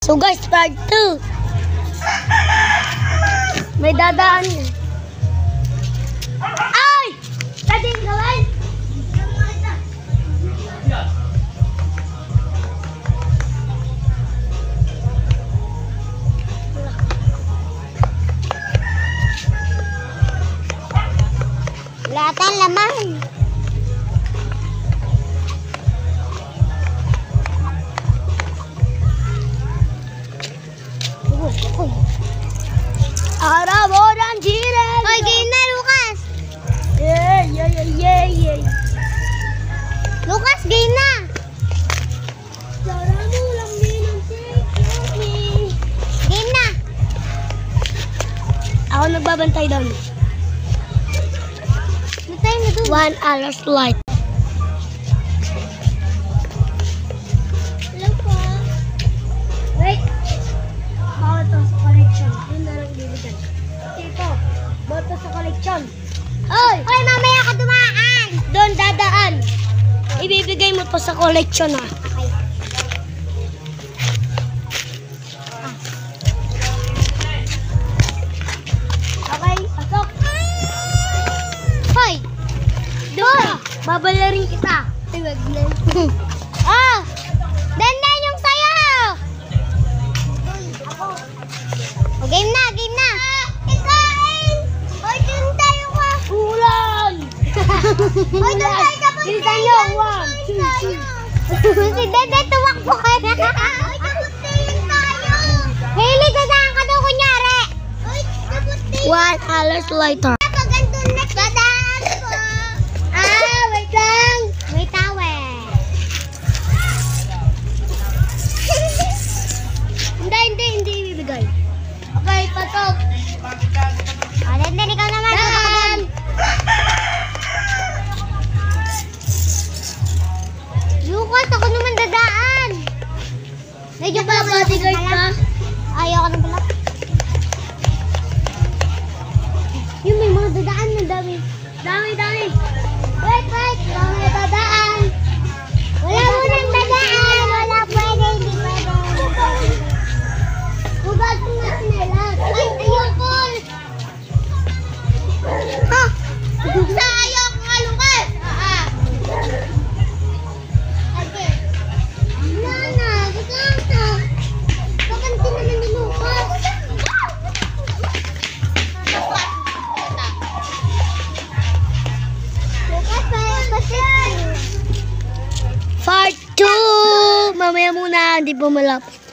So guys, part 2. May dadaan yun. Ay! Pwedeng gawin? Wala tayong laman. Araboran jiren. Hoy, game na, Lucas. Yeah. Lucas, game na. Game na. Ako nagbabantay doon. 1 hour's light. Hello po. Wait. Bawat to sa collection. Yun na lang ibibigay. Ito. Bawat to sa collection. Oy! Oy, mamaya ka dumaan! Doon dadaan. Ibibigay mo to sa collection ha. Okay. Okay, pasok. Hoy! Doon! Babalarin kita. Ah! Dandan yung sayo! O, game na! Ikain! Hoy, doon tayo ka! Ulan! Hoy, doon tayo ka! Bilisan nyo! 1, 2, 3. Si Dede, tumakbo ka na! Hoy, kapuntayin tayo! Hailey, dadaan ka daw kunyari! Hoy, kapuntayin! 1 hour's later. Hindi ibibigay. Okay, pasok. Dandan, ikaw naman. Dan! Lucas, ako naman dadaan. Medyo pala bodyguard ka. Ayaw ka na pala. Yung may mga dadaan na dami. Dami. Wait. Dami na dadaan. Wala mo nang dadaan. Wala pwede, hindi pwede. Hugas mo na sinelas. Ay, ayoko. Ha? Ayaw ko nga, Lucas. Okay. Nana, bigla. Kakanti naman ni Lucas. Part 2. Mamaya muna, hindi po malapit.